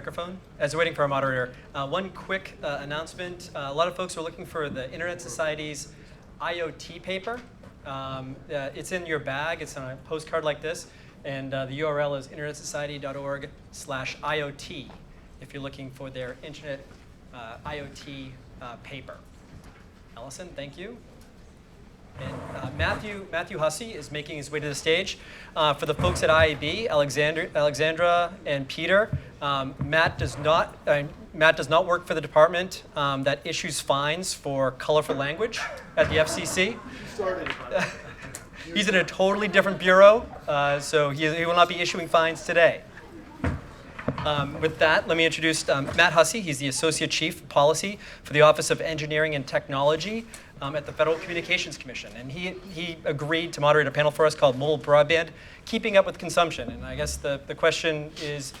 microphone. As we're waiting for our moderator, one quick announcement. A lot of folks are looking for the Internet Society's IoT paper. It's in your bag. It's on a postcard like this. And the URL is internetsociety.org/IoT if you're looking for their Internet IoT paper. Allison, thank you. And Matthew Hussey is making his way to the stage. For the folks at IAB, Alexandra and Peter, Matt does not work for the department that issues fines for colorful language at the FCC. He's in a totally different bureau, so he will not be issuing fines today. With that, let me introduce Matt Hussey. He's the Associate Chief of Policy for the Office of Engineering and Technology at the Federal Communications Commission. And he agreed to moderate a panel for us called Mobile Broadband, Keeping Up with Consumption. And I guess the question is,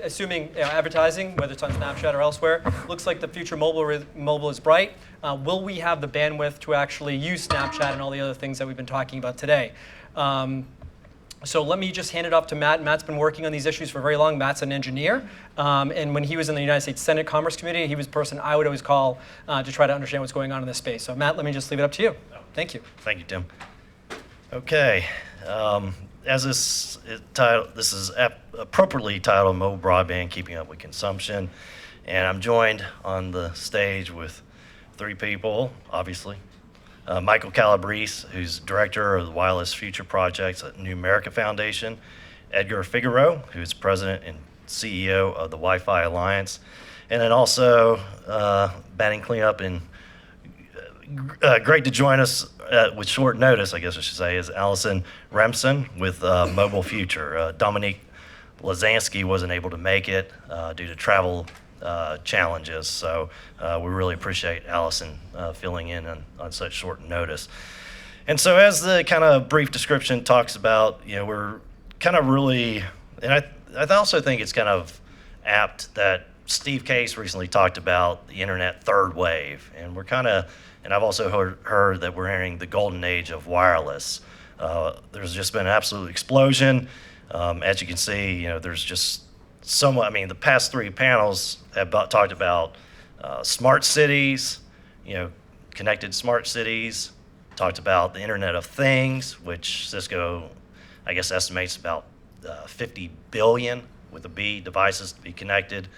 assuming advertising, whether it's on Snapchat or elsewhere, looks like the future mobile is bright. Will we have the bandwidth to actually use Snapchat and all the other things that we've been talking about today? So let me just hand it off to Matt. Matt's been working on these issues for very long. Matt's an engineer. And when he was in the United States Senate Commerce Committee, he was the person I would always call to try to understand what's going on in this space. So Matt, let me just leave it up to you. Thank you. Thank you, Tim. Okay. As this is appropriately titled Mobile Broadband, Keeping Up with Consumption. And I'm joined on the stage with three people, obviously. Michael Calabrese, who's Director of the Wireless Future Projects at New America Foundation. Edgar Figueroa, who's President and CEO of the Wi-Fi Alliance. And then also batting cleanup and great to join us with short notice, I guess I should say, is Allison Remsen with Mobile Future. Dominique Lazansky wasn't able to make it due to travel challenges, so we really appreciate Allison filling in on such short notice. And so as the kind of brief description talks about, we're kind of really, and I also think it's kind of apt that Steve Case recently talked about the internet third wave, and we're kind of, and I've also heard that we're entering the golden age of wireless. There's just been an absolute explosion. As you can see, there's just so much. I mean, the past three panels have talked about smart cities, connected smart cities, talked about the Internet of Things, which Cisco, I guess, estimates about 50 billion with a B devices to be connected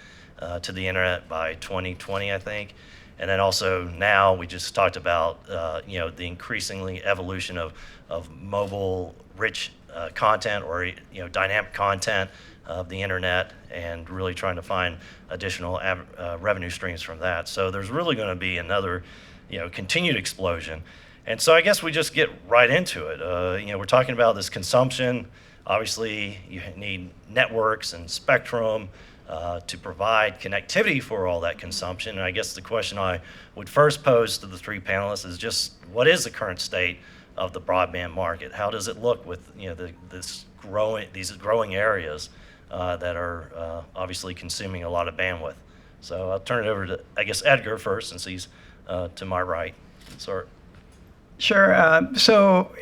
to the internet by 2020, I think. And then also now we just talked about the increasingly evolution of mobile rich content or dynamic content of the internet, and really trying to find additional revenue streams from that. So there's really going to be another continued explosion. And so I guess we just get right into it. We're talking about this consumption. Obviously you need networks and spectrum to provide connectivity for all that consumption. And I guess the question I would first pose to the three panelists is just, what is the current state of the broadband market? How does it look with these growing areas that are obviously consuming a lot of bandwidth? So I'll turn it over to, I guess, Edgar first, since he's to my right. Sorry. Sure. So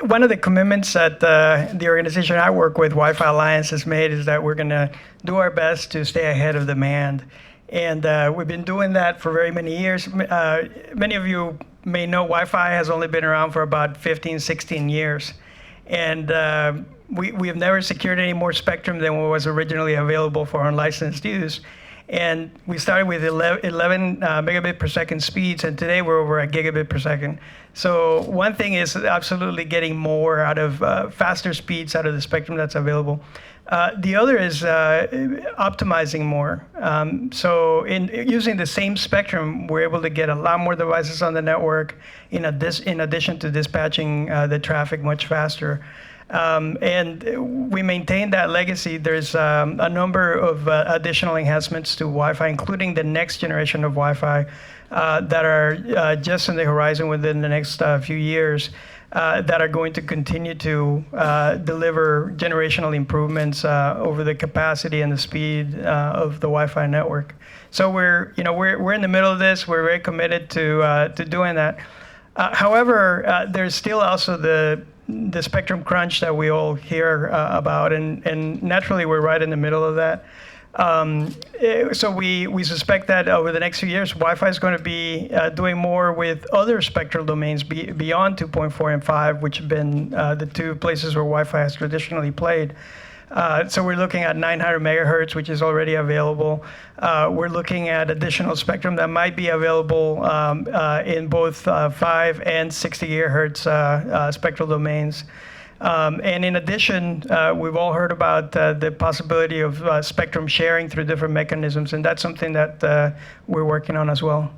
one of the commitments that the organization I work with, Wi-Fi Alliance, has made is that we're going to do our best to stay ahead of demand. And we've been doing that for very many years. Many of you may know Wi-Fi has only been around for about 15, 16 years. And we have never secured any more spectrum than what was originally available for unlicensed use. And we started with 11 megabit per second speeds, and today we're over a gigabit per second. So one thing is absolutely getting more out of faster speeds out of the spectrum that's available. The other is optimizing more. So in using the same spectrum, we're able to get a lot more devices on the network in addition to dispatching the traffic much faster. And we maintain that legacy. There's a number of additional enhancements to Wi-Fi, including the next generation of Wi-Fi that are just on the horizon within the next few years that are going to continue to deliver generational improvements over the capacity and the speed of the Wi-Fi network. So we're in the middle of this. We're very committed to doing that. However, there's still also the spectrum crunch that we all hear about, and naturally we're right in the middle of that. So we suspect that over the next few years, Wi-Fi is going to be doing more with other spectral domains beyond 2.4 and 5, which have been the two places where Wi-Fi has traditionally played. So we're looking at 900 megahertz, which is already available. We're looking at additional spectrum that might be available in both 5 and 60 gigahertz spectral domains. And in addition, we've all heard about the possibility of spectrum sharing through different mechanisms, and that's something that we're working on as well.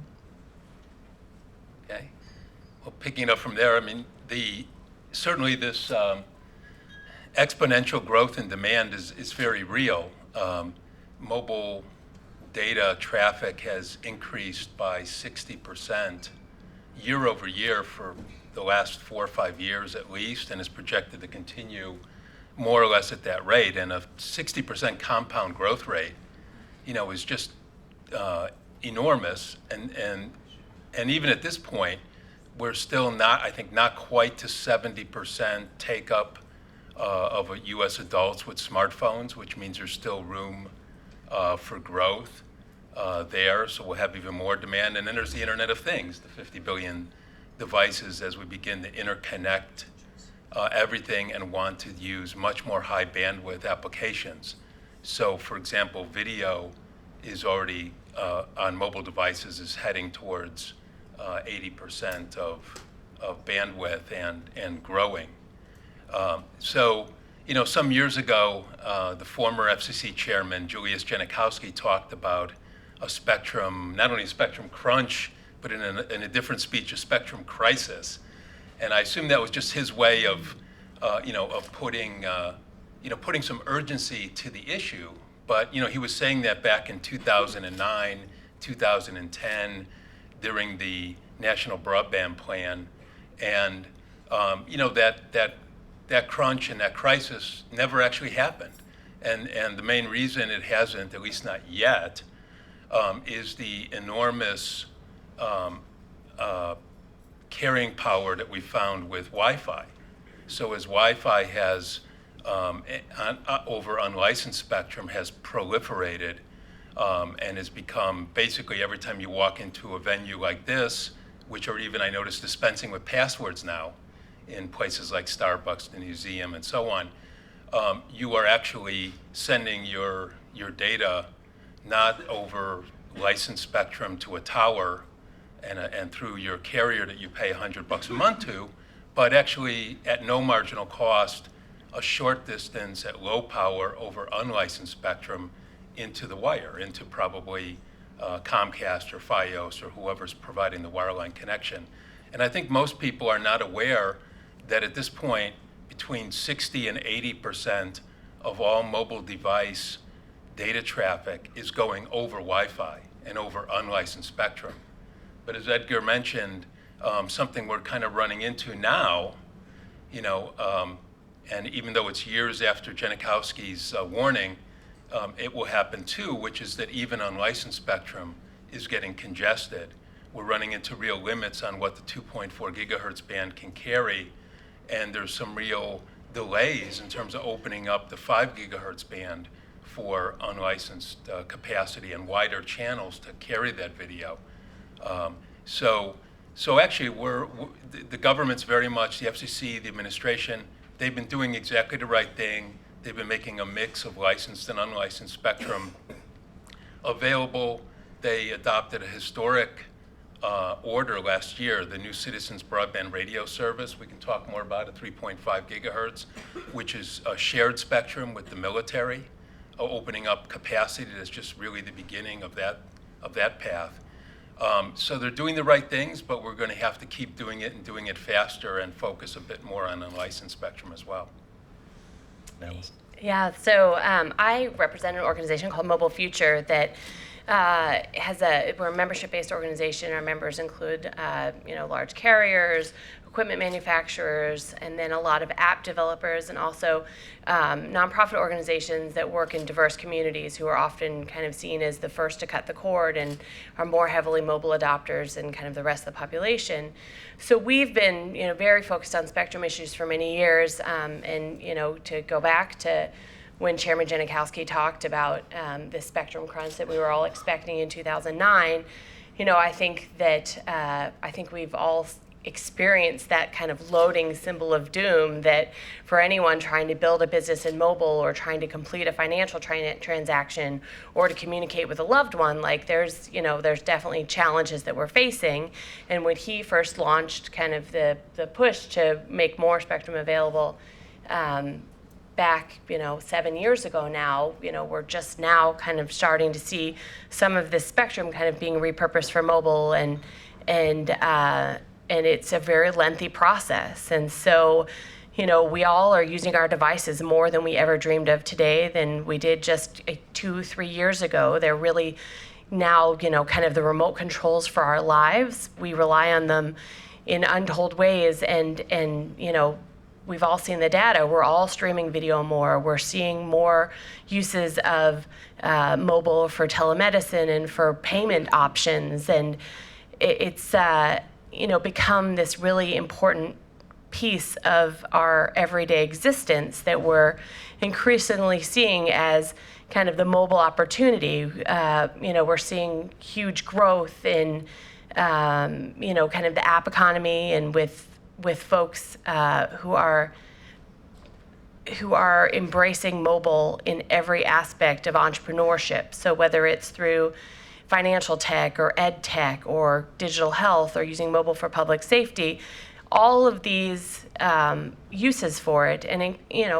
Okay. Well, picking up from there, I mean, certainly this exponential growth in demand is very real. Mobile data traffic has increased by 60% year over year for the last 4 or 5 years at least, and is projected to continue more or less at that rate. And a 60% compound growth rate, is just enormous. And even at this point, we're still not quite to 70% take up of U.S. adults with smartphones, which means there's still room for growth there. So we'll have even more demand. And then there's the Internet of Things, the 50 billion devices as we begin to interconnect everything and want to use much more high bandwidth applications. So for example, video is already on mobile devices is heading towards 80% of bandwidth and growing. So, some years ago, the former FCC chairman, Julius Janikowski, talked about a spectrum, not only a spectrum crunch, but in a different speech, a spectrum crisis. And I assume that was just his way of putting some urgency to the issue. But, he was saying that back in 2009, 2010, during the National Broadband Plan. And, that crunch and that crisis never actually happened. And the main reason it hasn't, at least not yet, is the enormous carrying power that we found with Wi-Fi. So as Wi-Fi has, over unlicensed spectrum, has proliferated and has become basically every time you walk into a venue like this, which are even, I noticed, dispensing with passwords now in places like Starbucks, the museum, and so on, you are actually sending your data not over licensed spectrum to a tower and through your carrier that you pay $100 a month to, but actually at no marginal cost, a short distance at low power over unlicensed spectrum into the wire, into probably Comcast or Fios or whoever's providing the wireline connection. And I think most people are not aware that at this point, between 60 and 80% of all mobile device data traffic is going over Wi-Fi and over unlicensed spectrum. But as Edgar mentioned, something we're kind of running into now, and even though it's years after Janikowski's warning, it will happen too, which is that even unlicensed spectrum is getting congested. We're running into real limits on what the 2.4 gigahertz band can carry, and there's some real delays in terms of opening up the 5 gigahertz band for unlicensed capacity and wider channels to carry that video. So actually, the government's very much, the FCC, the administration, they've been doing exactly the right thing. They've been making a mix of licensed and unlicensed spectrum available. They adopted a historic order last year, the new Citizens Broadband Radio Service. We can talk more about it, 3.5 gigahertz, which is a shared spectrum with the military, opening up capacity. That's just really the beginning of that path. So they're doing the right things, but we're going to have to keep doing it and doing it faster and focus a bit more on unlicensed spectrum as well. Allison. Yeah, so I represent an organization called Mobile Future that we're a membership-based organization. Our members include, large carriers, equipment manufacturers, and then a lot of app developers, and also nonprofit organizations that work in diverse communities who are often kind of seen as the first to cut the cord and are more heavily mobile adopters than kind of the rest of the population. So we've been, very focused on spectrum issues for many years, and to go back to when Chairman Janikowski talked about the spectrum crunch that we were all expecting in 2009, I think that I think we've all experienced that kind of loading symbol of doom that for anyone trying to build a business in mobile or trying to complete a financial transaction or to communicate with a loved one, like there's definitely challenges that we're facing. And when he first launched kind of the push to make more spectrum available back 7 years ago now, we're just now kind of starting to see some of this spectrum kind of being repurposed for mobile, and it's a very lengthy process. And so, we all are using our devices more than we ever dreamed of today than we did just 2-3 years ago. They're really now, kind of the remote controls for our lives. We rely on them in untold ways, and we've all seen the data. We're all streaming video more. We're seeing more uses of mobile for telemedicine and for payment options, and it's become this really important piece of our everyday existence that we're increasingly seeing as kind of the mobile opportunity. We're seeing huge growth in, kind of the app economy, and with folks who are embracing mobile in every aspect of entrepreneurship. So whether it's through financial tech or ed tech or digital health or using mobile for public safety, all of these uses for it, and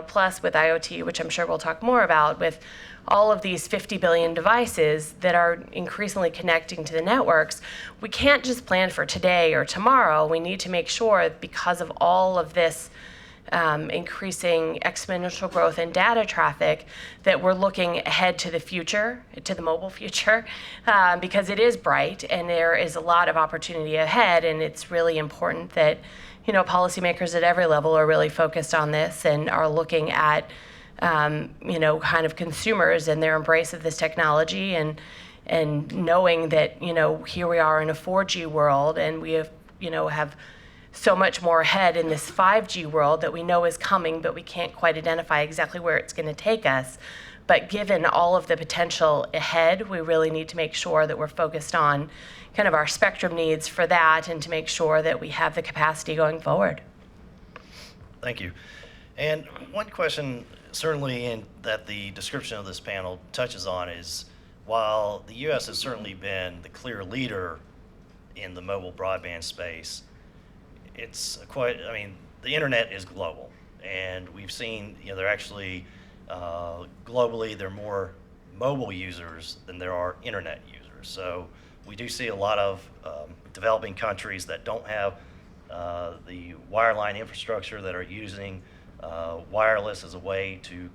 plus with IoT, which I'm sure we'll talk more about, with all of these 50 billion devices that are increasingly connecting to the networks, we can't just plan for today or tomorrow. We need to make sure, because of all of this increasing exponential growth in data traffic, that we're looking ahead to the future, to the mobile future, because it is bright and there is a lot of opportunity ahead. And it's really important that policymakers at every level are really focused on this and are looking at kind of consumers and their embrace of this technology, and knowing that here we are in a 4G world, and we have so much more ahead in this 5G world that we know is coming, but we can't quite identify exactly where it's going to take us. But given all of the potential ahead, we really need to make sure that we're focused on kind of our spectrum needs for that, and to make sure that we have the capacity going forward. Thank you. And one question, certainly that the description of this panel touches on, is while the U.S. has certainly been the clear leader in the mobile broadband space, the internet is global, and we've seen, they're actually globally, there are more mobile users than there are internet users. So we do see a lot of developing countries that don't have the wireline infrastructure, that are using wireless as a way to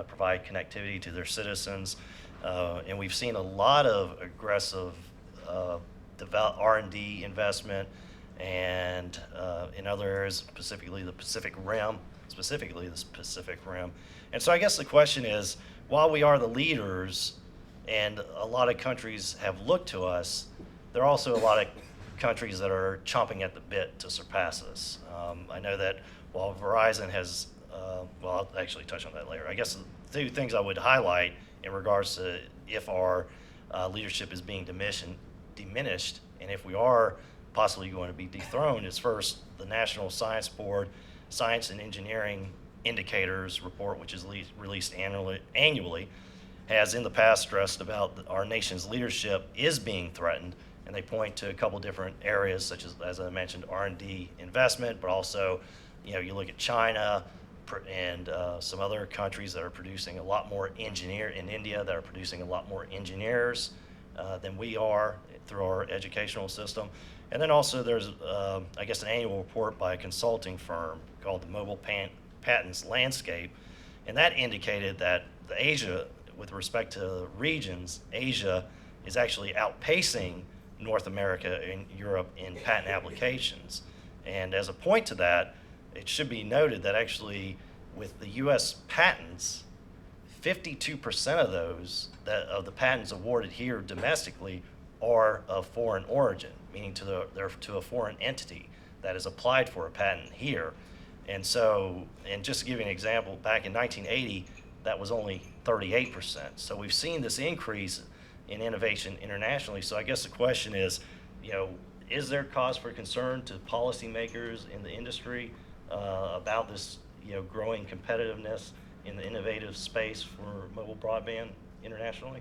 provide connectivity to their citizens. And we've seen a lot of aggressive R&D investment, and in other areas, specifically the Pacific Rim. And so I guess the question is, while we are the leaders and a lot of countries have looked to us, there are also a lot of countries that are chomping at the bit to surpass us. I know that while Verizon has, I'll actually touch on that later. I guess the two things I would highlight in regards to if our leadership is being diminished, and if we are possibly going to be dethroned, is first the National Science Board Science and Engineering Indicators report, which is released annually, has in the past stressed about our nation's leadership is being threatened, and they point to a couple different areas, such as I mentioned, R&D investment, but also, you look at China and some other countries that are producing a lot more in India, that are producing a lot more engineers than we are through our educational system. And then also there's, I guess, an annual report by a consulting firm called the Mobile Patents Landscape, and that indicated that Asia, with respect to regions, Asia is actually outpacing North America and Europe in patent applications. And as a point to that, it should be noted that actually with the U.S. patents, 52% of those, of the patents awarded here domestically, are of foreign origin, meaning they're to a foreign entity that has applied for a patent here. And so, and just to give you an example, back in 1980, that was only 38%. So we've seen this increase in innovation internationally. So I guess the question is, is there cause for concern to policymakers in the industry about this, growing competitiveness in the innovative space for mobile broadband internationally?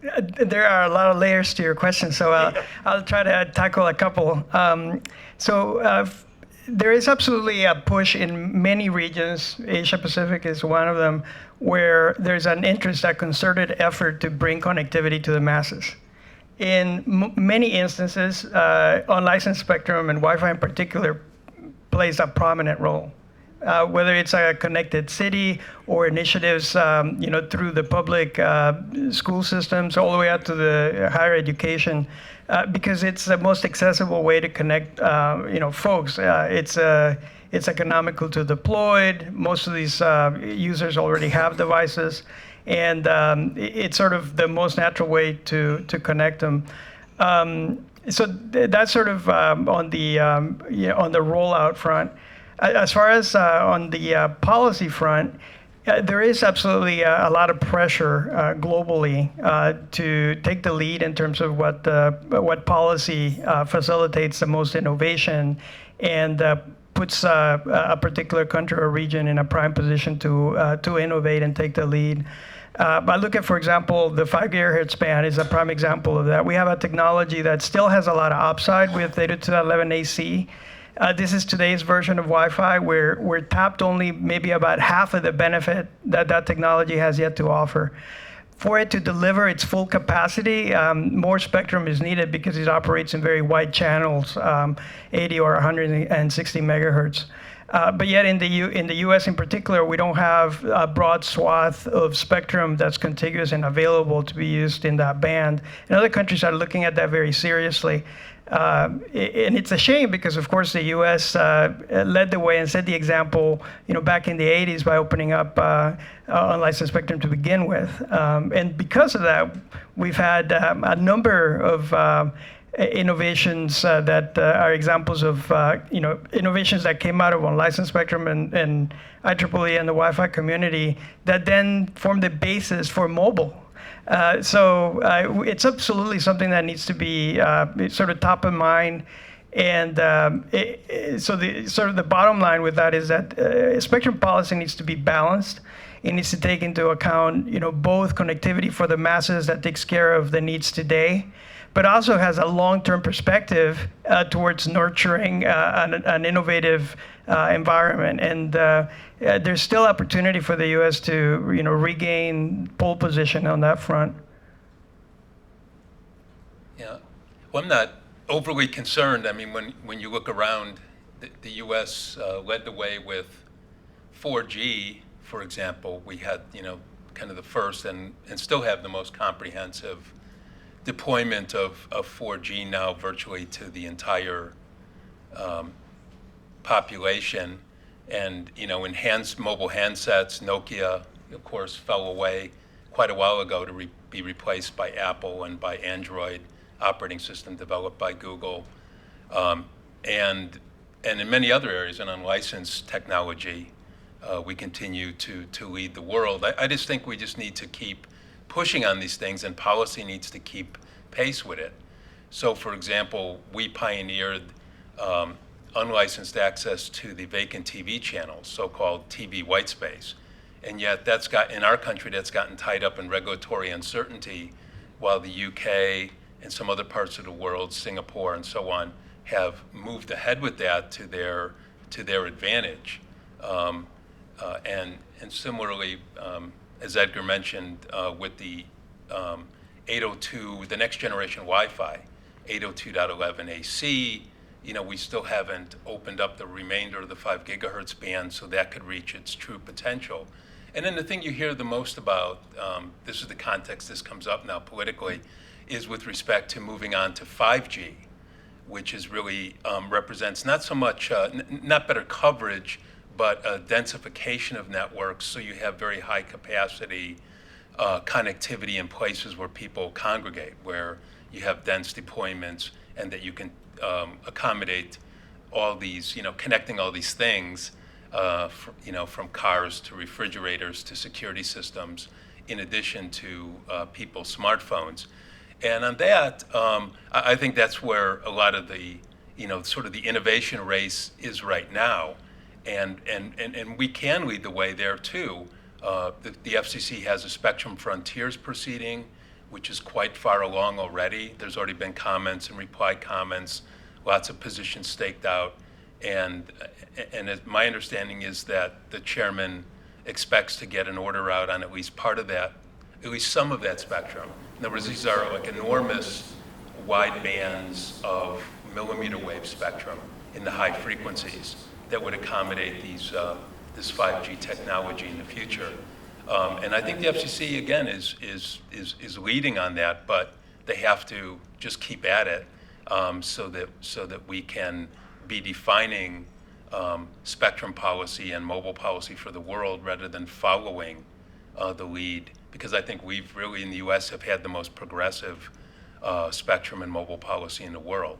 There are a lot of layers to your question, so I'll try to tackle a couple. There is absolutely a push in many regions, Asia Pacific is one of them, where there's an interest, a concerted effort to bring connectivity to the masses. In many instances, unlicensed spectrum and Wi-Fi in particular plays a prominent role. Whether it's a connected city or initiatives, through the public school systems all the way out to the higher education, because it's the most accessible way to connect, folks. It's economical to deploy. Most of these users already have devices, and it's sort of the most natural way to connect them. So that's sort of on the rollout front. As far as on the policy front, there is absolutely a lot of pressure globally to take the lead in terms of what policy facilitates the most innovation and puts a particular country or region in a prime position to innovate and take the lead. I look at, for example, the 5 gigahertz band is a prime example of that. We have a technology that still has a lot of upside with 802.11ac. This is today's version of Wi-Fi. We're tapped only maybe about half of the benefit that technology has yet to offer. For it to deliver its full capacity, more spectrum is needed because it operates in very wide channels, 80 or 160 megahertz. But yet in the U.S. in particular, we don't have a broad swath of spectrum that's contiguous and available to be used in that band. And other countries are looking at that very seriously. And it's a shame because, of course, the U.S. led the way and set the example, back in the 80s by opening up unlicensed spectrum to begin with. And because of that, we've had a number of innovations that are examples of, innovations that came out of unlicensed spectrum and IEEE and the Wi-Fi community that then formed the basis for mobile. So it's absolutely something that needs to be sort of top of mind. And so the bottom line with that is that spectrum policy needs to be balanced. It needs to take into account, both connectivity for the masses that takes care of the needs today, but also has a long-term perspective towards nurturing an innovative environment. And there's still opportunity for the U.S. to regain pole position on that front. Yeah, well, I'm not overly concerned. I mean, when you look around, the U.S. led the way with 4G, for example. We had, kind of the first and still have the most comprehensive deployment of 4G now virtually to the entire population. And, enhanced mobile handsets, Nokia, of course, fell away quite a while ago to be replaced by Apple and by Android operating system developed by Google. And in many other areas, in unlicensed technology, we continue to lead the world. I just think we just need to keep pushing on these things, and policy needs to keep pace with it. So, for example, we pioneered unlicensed access to the vacant TV channels, so-called TV white space. And yet in our country, that's gotten tied up in regulatory uncertainty, while the UK and some other parts of the world, Singapore and so on, have moved ahead with that to their advantage. And similarly, as Edgar mentioned, with the 802, the next generation Wi-Fi, 802.11ac, we still haven't opened up the remainder of the 5 gigahertz band so that could reach its true potential. And then the thing you hear the most about, this is the context this comes up now politically, is with respect to moving on to 5G, which is really represents not so much, not better coverage, but a densification of networks, so you have very high capacity connectivity in places where people congregate, where you have dense deployments, and that you can accommodate all these, connecting all these things from cars to refrigerators to security systems, in addition to people's smartphones. And on that, I think that's where a lot of the, sort of the innovation race is right now. And we can lead the way there too. The FCC has a Spectrum Frontiers proceeding, which is quite far along already. There's already been comments and reply comments, lots of positions staked out. And my understanding is that the chairman expects to get an order out on at least part of that, at least some of that spectrum. In other words, these are like enormous wide bands of millimeter wave spectrum in the high frequencies that would accommodate this 5G technology in the future. And I think the FCC again is leading on that, but they have to just keep at it so that we can be defining spectrum policy and mobile policy for the world rather than following the lead, because I think we've really in the U.S. have had the most progressive spectrum and mobile policy in the world.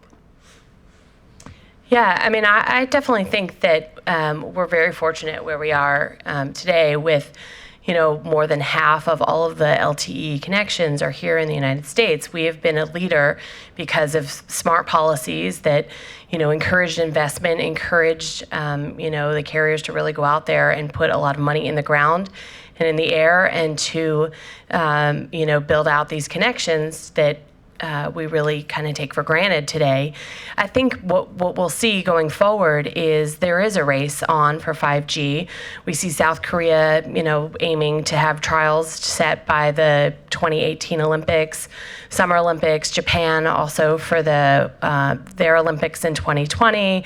Yeah, I mean, I definitely think that we're very fortunate where we are today with, more than half of all of the LTE connections are here in the United States. We have been a leader because of smart policies that, encouraged investment, encouraged, the carriers to really go out there and put a lot of money in the ground and in the air and to, build out these connections that we really kind of take for granted today. I think what we'll see going forward is there is a race on for 5G. We see South Korea, aiming to have trials set by the 2018 Olympics, Summer Olympics, Japan also for their Olympics in 2020.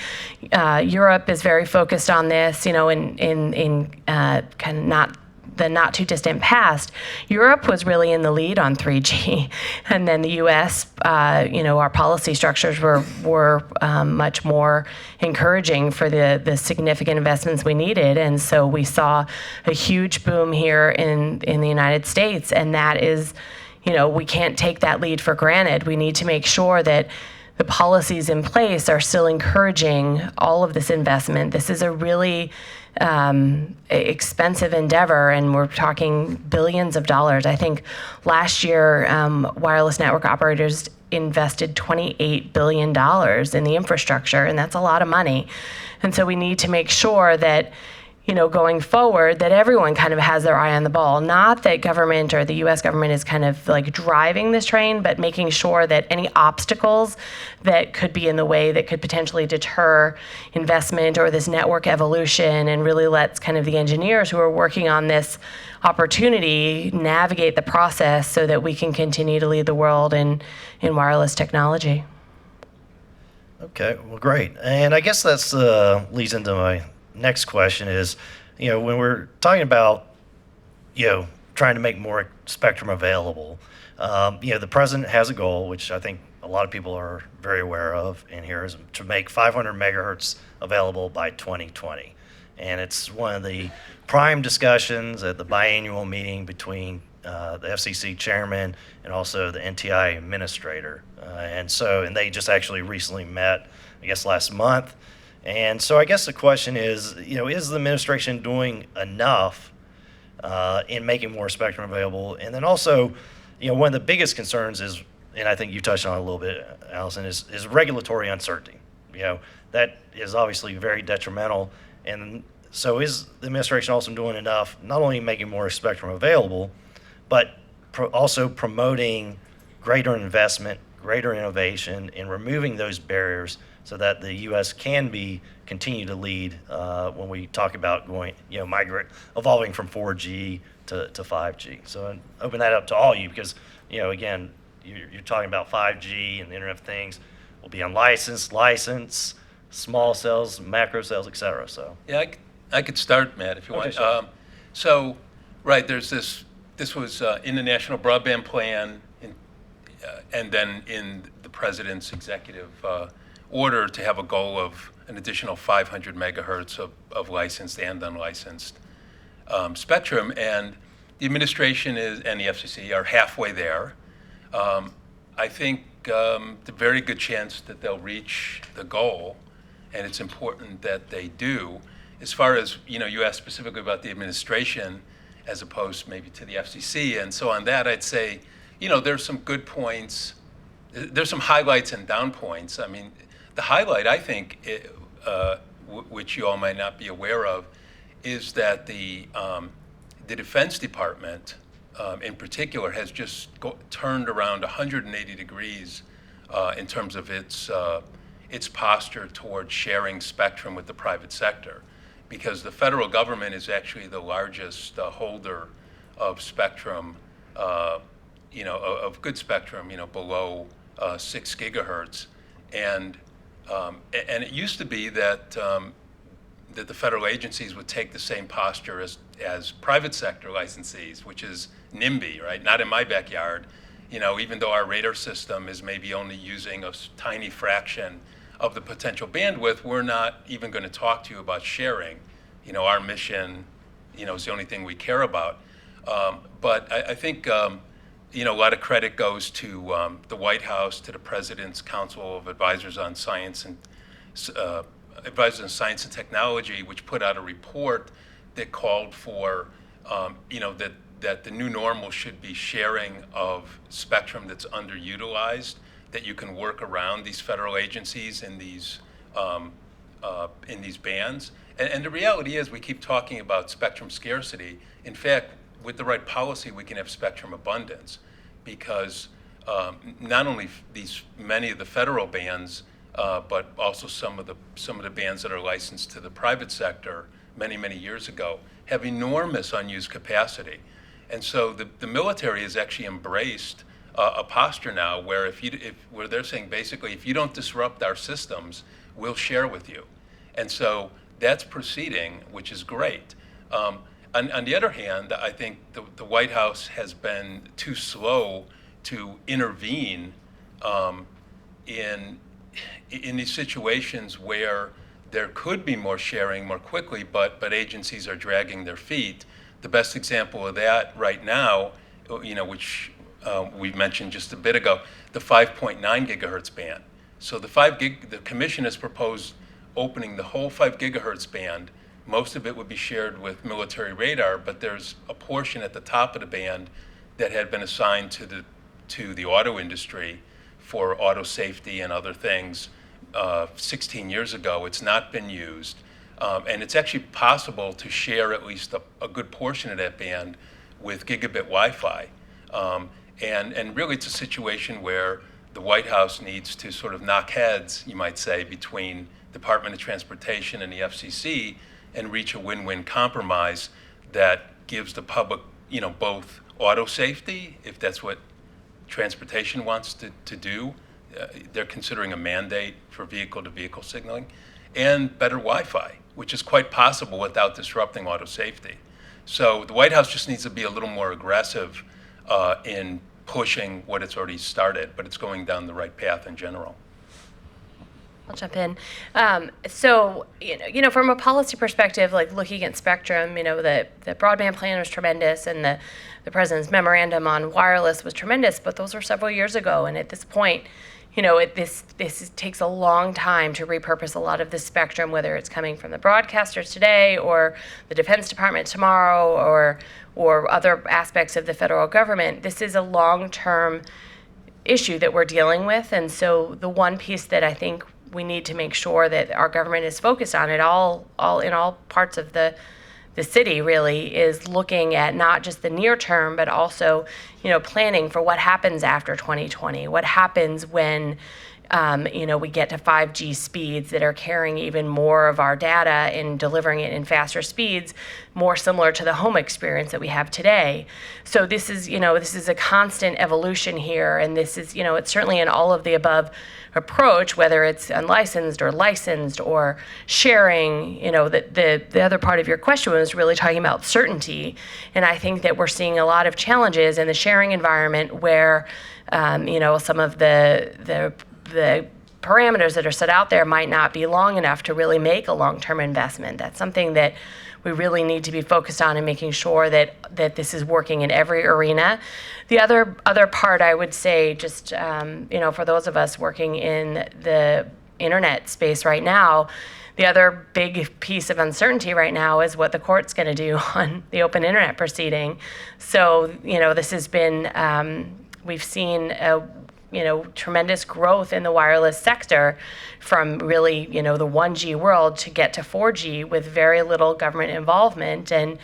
Europe is very focused on this, in kind of not too distant past. Europe was really in the lead on 3G, and then the U.S. Our policy structures were much more encouraging for the significant investments we needed, and so we saw a huge boom here in the United States, and that is, we can't take that lead for granted. We need to make sure that the policies in place are still encouraging all of this investment. This is a really expensive endeavor, and we're talking billions of dollars. I think last year, wireless network operators invested $28 billion in the infrastructure, and that's a lot of money. And so we need to make sure that, going forward, that everyone kind of has their eye on the ball. Not that government or the U.S. government is kind of like driving this train, but making sure that any obstacles that could be in the way that could potentially deter investment or this network evolution, and really lets kind of the engineers who are working on this opportunity navigate the process so that we can continue to lead the world in wireless technology. Okay, well, great. And I guess that's leads into my next question is, when we're talking about, trying to make more spectrum available, the president has a goal, which I think a lot of people are very aware of in here, is to make 500 megahertz available by 2020. And it's one of the prime discussions at the biannual meeting between the FCC chairman and also the NTI administrator. And they just actually recently met, I guess, last month. And so I guess the question is, is the administration doing enough in making more spectrum available? And then also, one of the biggest concerns is, and I think you touched on it a little bit, Allison, is regulatory uncertainty. That is obviously very detrimental. And so is the administration also doing enough, not only making more spectrum available, but also promoting greater investment, greater innovation, and removing those barriers so that the U.S. can continue to lead when we talk about going, evolving from 4G to 5G. So I open that up to all you because, again, you're talking about 5G and the Internet of Things will be unlicensed, licensed, small cells, macro cells, et cetera. So yeah, I could start, Matt, if you want. Sure. There's this was in the National Broadband Plan, and then in the President's executive order to have a goal of an additional 500 megahertz of licensed and unlicensed spectrum. And the administration and the FCC are halfway there. I think the very good chance that they'll reach the goal, and it's important that they do. as far as, you asked specifically about the administration as opposed maybe to the FCC. And so on that, I'd say, there's some good points. There's some highlights and down points. I mean, the highlight, I think, which you all might not be aware of, is that the Defense Department, in particular, has just turned around 180 degrees in terms of its posture towards sharing spectrum with the private sector, because the federal government is actually the largest holder of spectrum, of good spectrum, below 6 gigahertz, and it used to be that that the federal agencies would take the same posture as private sector licensees, which is NIMBY, right? Not in my backyard. Even though our radar system is maybe only using a tiny fraction of the potential bandwidth, we're not even going to talk to you about sharing. Our mission, is the only thing we care about. But I think, a lot of credit goes to the White House, to the President's Council of Advisors on Science and Technology, which put out a report that called for, that the new normal should be sharing of spectrum that's underutilized, that you can work around these federal agencies in these bands. And the reality is, we keep talking about spectrum scarcity. In fact, with the right policy, we can have spectrum abundance, because not only many of the federal bands, but also some of the bands that are licensed to the private sector many years ago have enormous unused capacity. And so the military has actually embraced a posture now where where they're saying basically, if you don't disrupt our systems, we'll share with you. And so that's proceeding, which is great. On the other hand, I think the White House has been too slow to intervene in these situations where there could be more sharing more quickly, but agencies are dragging their feet. The best example of that right now, which we mentioned just a bit ago, the 5.9 gigahertz band. So the commission has proposed opening the whole 5 gigahertz band. Most of it would be shared with military radar, but there's a portion at the top of the band that had been assigned to the auto industry for auto safety and other things 16 years ago. It's not been used. And it's actually possible to share at least a good portion of that band with gigabit Wi-Fi. And really, it's a situation where the White House needs to sort of knock heads, you might say, between Department of Transportation and the FCC and reach a win-win compromise that gives the public, both auto safety, if that's what transportation wants to do. They're considering a mandate for vehicle-to-vehicle signaling, and better Wi-Fi, which is quite possible without disrupting auto safety. So the White House just needs to be a little more aggressive in pushing what it's already started, but it's going down the right path in general. I'll jump in. So, from a policy perspective, like looking at spectrum, the broadband plan was tremendous, and the president's memorandum on wireless was tremendous, but those were several years ago. And at this point, this takes a long time to repurpose a lot of the spectrum, whether it's coming from the broadcasters today or the Defense Department tomorrow or other aspects of the federal government. This is a long-term issue that we're dealing with. And so the one piece that I think we need to make sure that our government is focused on it all in all parts of the city really is looking at not just the near term, but also, planning for what happens after 2020, what happens when, we get to 5G speeds that are carrying even more of our data and delivering it in faster speeds, more similar to the home experience that we have today. So this is a constant evolution here, and this is, it's certainly an all of the above approach, whether it's unlicensed or licensed or sharing. The other part of your question was really talking about certainty, and I think that we're seeing a lot of challenges in the sharing environment where, some of the parameters that are set out there might not be long enough to really make a long-term investment. That's something that we really need to be focused on and making sure that this is working in every arena. The other part I would say, just for those of us working in the internet space right now, The other big piece of uncertainty right now is what the court's going to do on the open internet proceeding. So, this has been, we've seen tremendous growth in the wireless sector from really, the 1G world to get to 4G with very little government involvement. And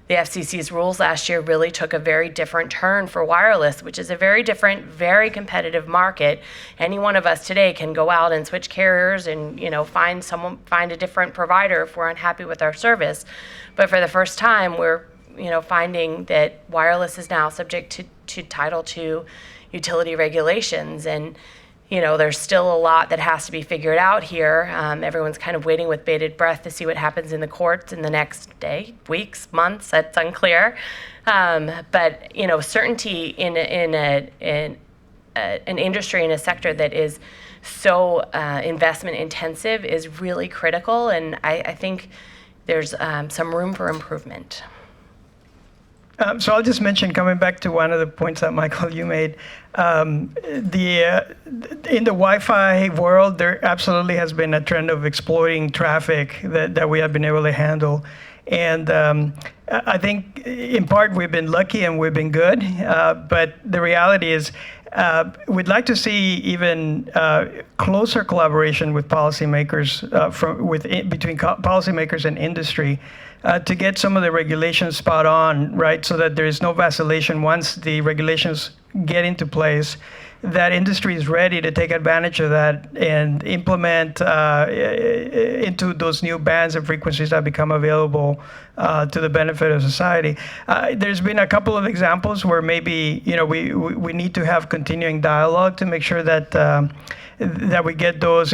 the FCC's rules last year really took a very different turn for wireless, which is a very different, very competitive market. Any one of us today can go out and switch carriers and, find a different provider if we're unhappy with our service. But for the first time, we're, finding that wireless is now subject to Title II utility regulations. And, there's still a lot that has to be figured out here. Everyone's kind of waiting with bated breath to see what happens in the courts in the next day, weeks, months. That's unclear. But certainty in an industry, in a sector that is so investment intensive is really critical. And I think there's some room for improvement. So I'll just mention, coming back to one of the points that Michael, you made, in the Wi-Fi world, there absolutely has been a trend of exploiting traffic that we have been able to handle. And I think in part we've been lucky and we've been good, but the reality is we'd like to see even closer collaboration with policymakers, between policymakers and industry, to get some of the regulations spot on, right? So that there is no vacillation once the regulations get into place, that industry is ready to take advantage of that and implement into those new bands and frequencies that become available to the benefit of society. There's been a couple of examples where maybe we need to have continuing dialogue to make sure that that we get those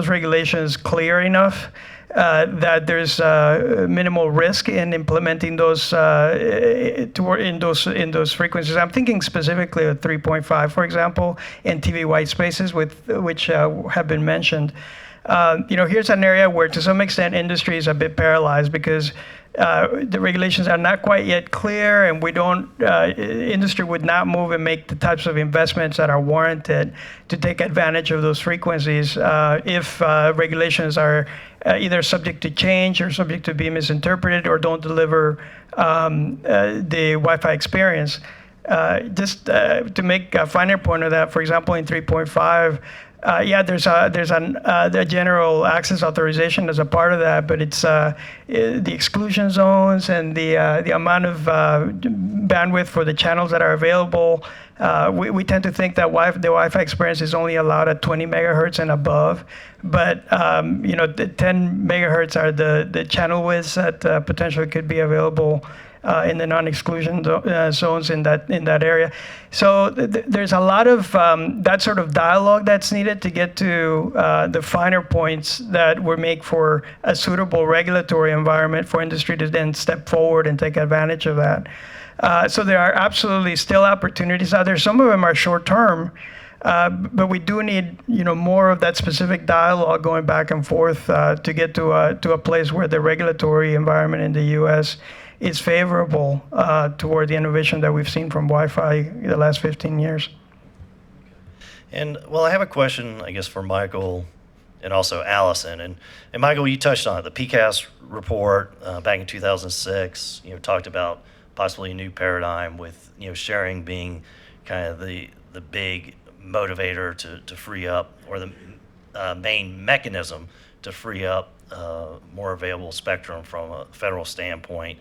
regulations clear enough. That there's minimal risk in implementing those in those frequencies. I'm thinking specifically of 3.5, for example, and TV white spaces, which have been mentioned. Here's an area where, to some extent, industry is a bit paralyzed because the regulations are not quite yet clear, and industry would not move and make the types of investments that are warranted to take advantage of those frequencies if regulations are either subject to change or subject to be misinterpreted or don't deliver the Wi-Fi experience. Just to make a finer point of that, for example, in 3.5, there's a general access authorization as a part of that, but it's the exclusion zones and the amount of bandwidth for the channels that are available. We tend to think that the Wi-Fi experience is only allowed at 20 megahertz and above, but the 10 megahertz are the channel widths that potentially could be available in the non-exclusion zones in that area. So there's a lot of that sort of dialogue that's needed to get to the finer points that would make for a suitable regulatory environment for industry to then step forward and take advantage of that. So there are absolutely still opportunities out there. Some of them are short-term, but we do need more of that specific dialogue going back and forth to get to a place where the regulatory environment in the U.S. is favorable toward the innovation that we've seen from Wi-Fi in the last 15 years. And I have a question, I guess, for Michael and also Allison. And Michael, you touched on it. The PCAS report back in 2006, talked about possibly a new paradigm with sharing being kind of the big motivator to free up, or the main mechanism to free up more available spectrum from a federal standpoint.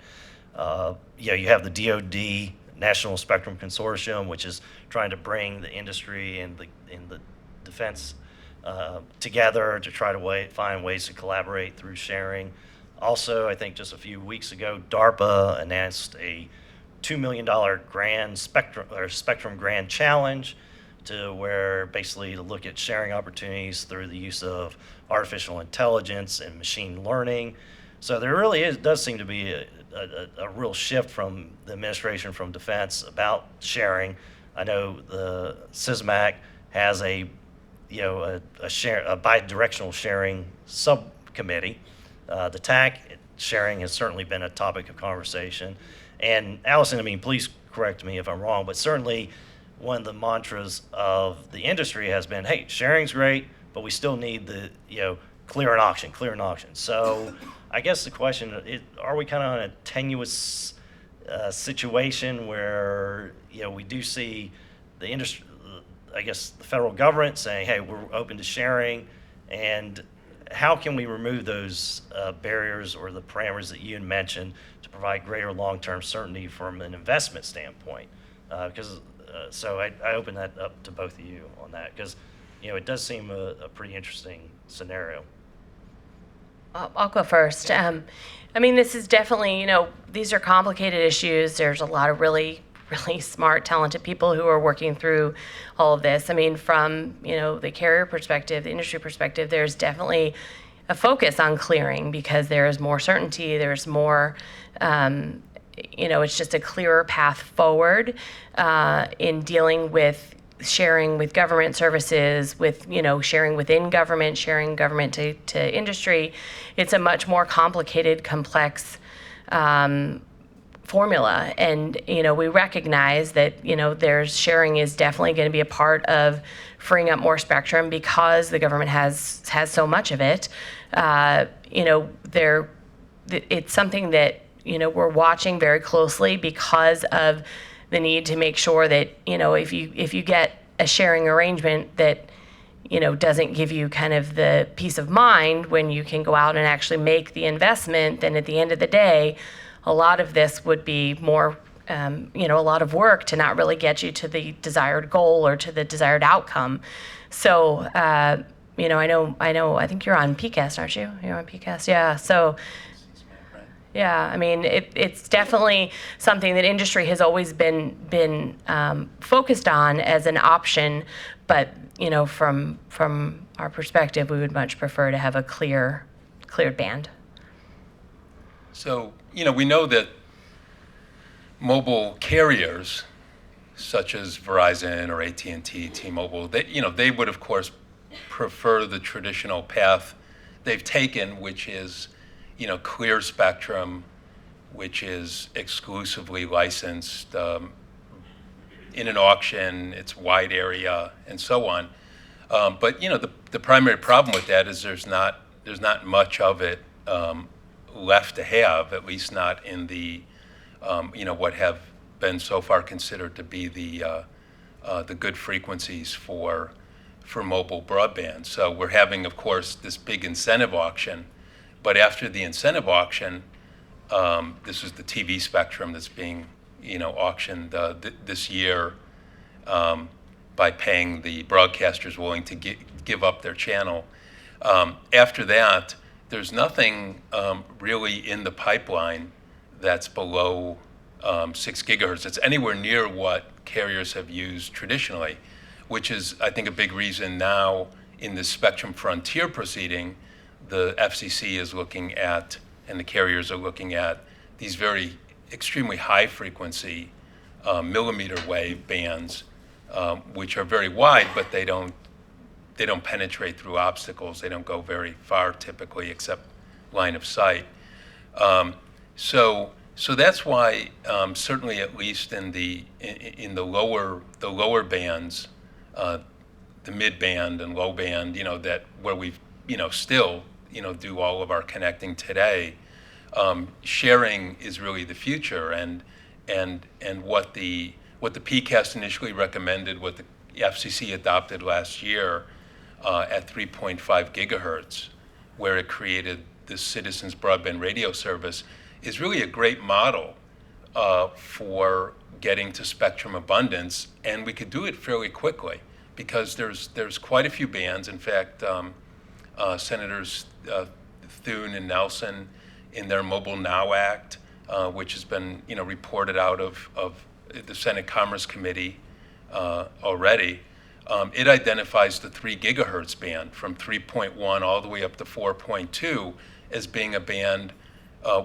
You have the DoD National Spectrum Consortium, which is trying to bring the industry and the defense together to try to find ways to collaborate through sharing. Also, I think just a few weeks ago, DARPA announced a $2 million spectrum grant challenge to where basically to look at sharing opportunities through the use of artificial intelligence and machine learning. So there really does seem to be a real shift from the administration, from defense, about sharing. I know the CISMAC has a bi-directional sharing subcommittee. The TAC sharing has certainly been a topic of conversation. And Allison, please correct me if I'm wrong, but certainly one of the mantras of the industry has been, hey, sharing's great, but we still need the clear an auction, clear an auction. So I guess the question is, are we kind of on a tenuous situation where, we do see the industry, I guess the federal government saying, hey, we're open to sharing, and how can we remove those barriers or the parameters that you mentioned to provide greater long-term certainty from an investment standpoint? So I open that up to both of you on that, because it does seem a pretty interesting scenario. I'll go first. This is definitely, these are complicated issues. There's a lot of really, really smart, talented people who are working through all of this. From, the carrier perspective, the industry perspective, there's definitely a focus on clearing because there is more certainty, there's more, it's just a clearer path forward in dealing with sharing with government services, with sharing within government, sharing government to industry. It's a much more complicated, complex formula, and we recognize that there's sharing is definitely going to be a part of freeing up more spectrum because the government has so much of it. It's something that we're watching very closely because of the need to make sure that if you get a sharing arrangement that doesn't give you kind of the peace of mind when you can go out and actually make the investment, then at the end of the day, a lot of this would be more a lot of work to not really get you to the desired goal or to the desired outcome. So I think you're on PCAST, aren't you? You're on PCAST, yeah. So yeah, it's definitely something that industry has always been focused on as an option, but from our perspective, we would much prefer to have a cleared band. So, we know that mobile carriers, such as Verizon or AT&T, T-Mobile, they would, of course, prefer the traditional path they've taken, which is, clear spectrum, which is exclusively licensed in an auction, it's wide area, and so on. But, the primary problem with that is there's not much of it left to have, at least not in the, what have been so far considered to be the good frequencies for mobile broadband. So we're having, of course, this big incentive auction, but after the incentive auction, this is the TV spectrum that's being, auctioned this year by paying the broadcasters willing to give up their channel. After that, there's nothing really in the pipeline that's below 6 gigahertz. It's anywhere near what carriers have used traditionally, which is, I think, a big reason now in this spectrum frontier proceeding, the FCC is looking at, and the carriers are looking at, these very extremely high frequency millimeter wave bands, which are very wide, but they don't penetrate through obstacles. They don't go very far typically, except line of sight. So that's why certainly, at least in the lower bands, the mid band and low band, that where we've still do all of our connecting today, sharing is really the future, and what the PCAST initially recommended, what the FCC adopted last year at 3.5 gigahertz, where it created the Citizens Broadband Radio Service, is really a great model for getting to spectrum abundance, and we could do it fairly quickly because there's quite a few bands. In fact, Senators Thune and Nelson, in their Mobile Now Act, which has been reported out of the Senate Commerce Committee already, it identifies the 3 gigahertz band from 3.1 all the way up to 4.2 as being a band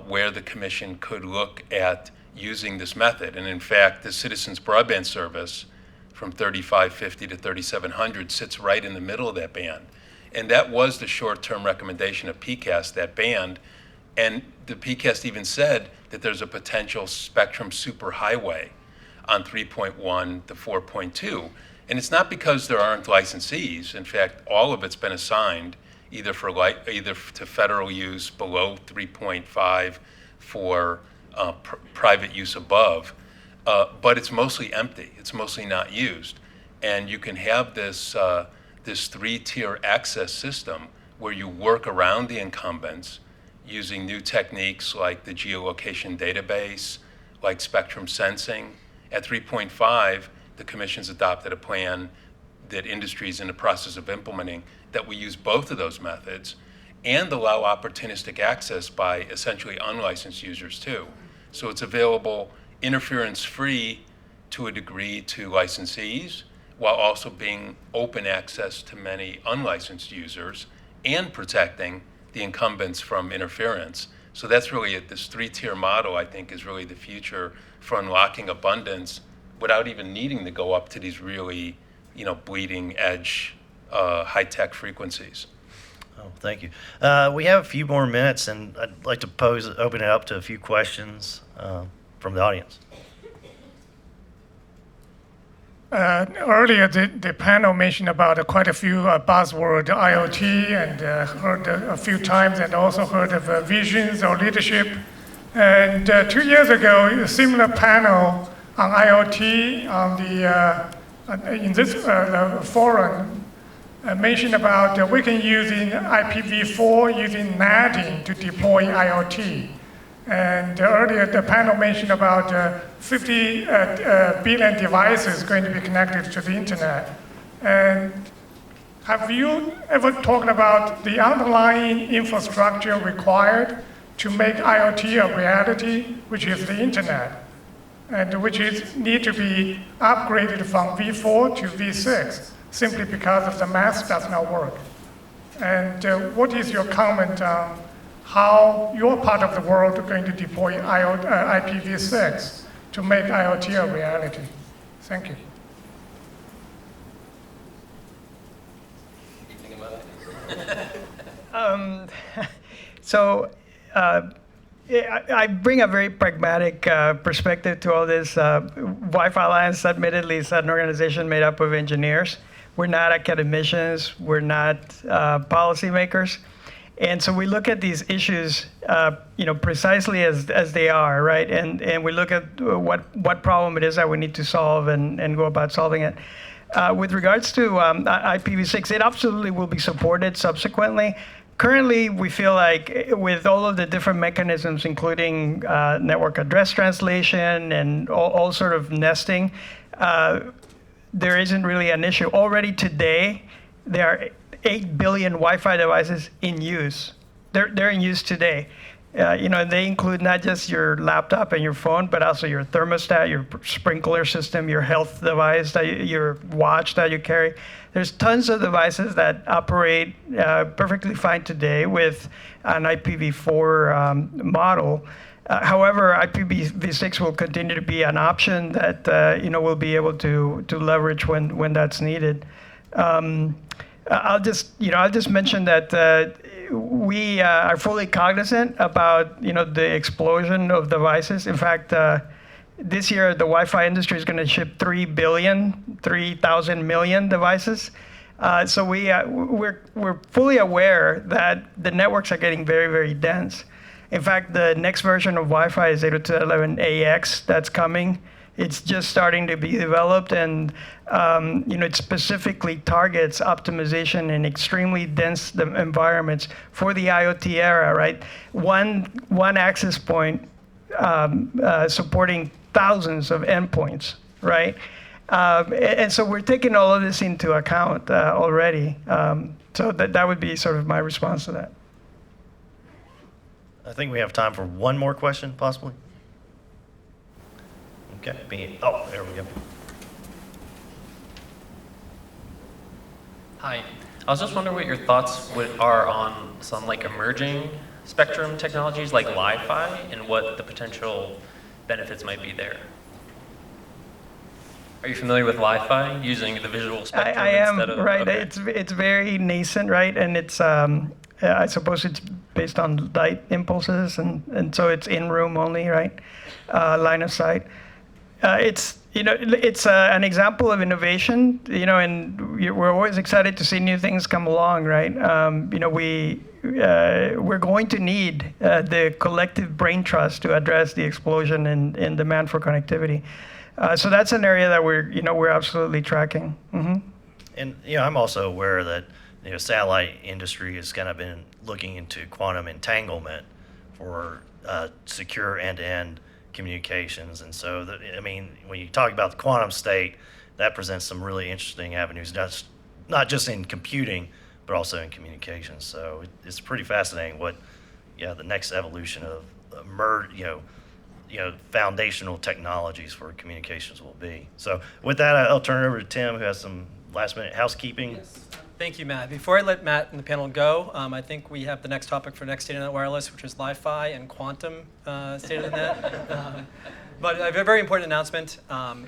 where the commission could look at using this method. And in fact, the Citizens Broadband Service from 3550 to 3700 sits right in the middle of that band. And that was the short-term recommendation of PCAST, that band. And the PCAST even said that there's a potential spectrum superhighway on 3.1 to 4.2. And it's not because there aren't licensees. In fact, all of it's been assigned either to federal use below 3.5 for private use above, but it's mostly empty. It's mostly not used, and you can have this three-tier access system where you work around the incumbents using new techniques like the geolocation database, like spectrum sensing. At 3.5, the Commission's adopted a plan that industry is in the process of implementing that we use both of those methods and allow opportunistic access by essentially unlicensed users too. So it's available interference-free to a degree to licensees, while also being open access to many unlicensed users and protecting the incumbents from interference. So that's really this three-tier model, I think, is really the future for unlocking abundance without even needing to go up to these really, bleeding edge, high-tech frequencies. Oh, thank you. We have a few more minutes, and I'd like to open it up to a few questions from the audience. Earlier, the panel mentioned about quite a few buzzword IoT, and heard a few times, and also heard of visions or leadership. And 2 years ago, a similar panel on IoT in this forum mentioned about we can use IPv4 using NATing to deploy IoT. And earlier, the panel mentioned about 50 billion devices going to be connected to the internet. And have you ever talked about the underlying infrastructure required to make IoT a reality, which is the internet, and which need to be upgraded from V4 to V6, simply because of the math does not work? And what is your comment on how your part of the world are going to deploy IPv6 to make IoT a reality? Thank you. So I bring a very pragmatic perspective to all this. Wi-Fi Alliance, admittedly, is an organization made up of engineers. We're not academicians. We're not policymakers. And so we look at these issues, precisely as they are, right? And we look at what problem it is that we need to solve and go about solving it. With regards to IPv6, it absolutely will be supported subsequently. Currently, we feel like with all of the different mechanisms, including network address translation and all sort of nesting, there isn't really an issue. Already today, there are 8 billion Wi-Fi devices in use. They're in use today. They include not just your laptop and your phone, but also your thermostat, your sprinkler system, your health device, your watch that you carry. There's tons of devices that operate perfectly fine today with an IPv4 model. However, IPv6 will continue to be an option that we'll be able to leverage when that's needed. I'll just mention that we are fully cognizant about the explosion of devices. In fact, this year the Wi-Fi industry is going to ship 3,000 million devices. So we're fully aware that the networks are getting very, very dense. In fact, the next version of Wi-Fi is 802.11ax that's coming. It's just starting to be developed, and it specifically targets optimization in extremely dense environments for the IoT era, right? One access point supporting thousands of endpoints, right? And so we're taking all of this into account already. So that would be sort of my response to that. I think we have time for one more question, possibly. Okay. There we go. Hi. I was just wondering what your thoughts are on some emerging spectrum technologies like Wi-Fi and what the potential benefits might be there. Are you familiar with Wi-Fi using the visual spectrum I am, instead of, right. Okay. It's very nascent, right? And it's I suppose it's based on light impulses, and so it's in room only, right? Line of sight. It's It's an example of innovation, and we're always excited to see new things come along, right? We're going to need the collective brain trust to address the explosion in demand for connectivity. So that's an area that we're absolutely tracking. Mm-hmm. And I'm also aware that satellite industry has kind of been looking into quantum entanglement for secure end-to-end communications. And so, when you talk about the quantum state, that presents some really interesting avenues, not just in computing, but also in communications. So it's pretty fascinating what, the next evolution of foundational technologies for communications will be. So with that, I'll turn it over to Tim, who has some last-minute housekeeping. Yes. Thank you, Matt. Before I let Matt and the panel go, I think we have the next topic for next State of the Net Wireless, which is Wi-Fi and quantum State of the Net. But I have a very important announcement.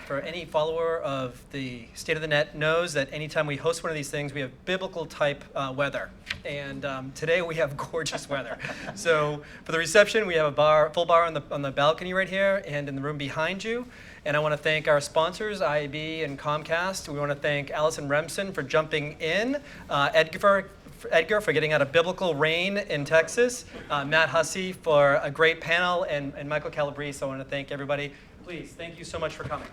For any follower of the State of the Net knows that anytime we host one of these things, we have biblical type weather. And today we have gorgeous weather. So for the reception, we have a full bar on the balcony right here and in the room behind you. And I want to thank our sponsors, IAB and Comcast. We want to thank Allison Remsen for jumping in, Edgar for getting out of biblical rain in Texas, Matt Hussey for a great panel, and Michael Calabrese. I want to thank everybody. Please, thank you so much for coming.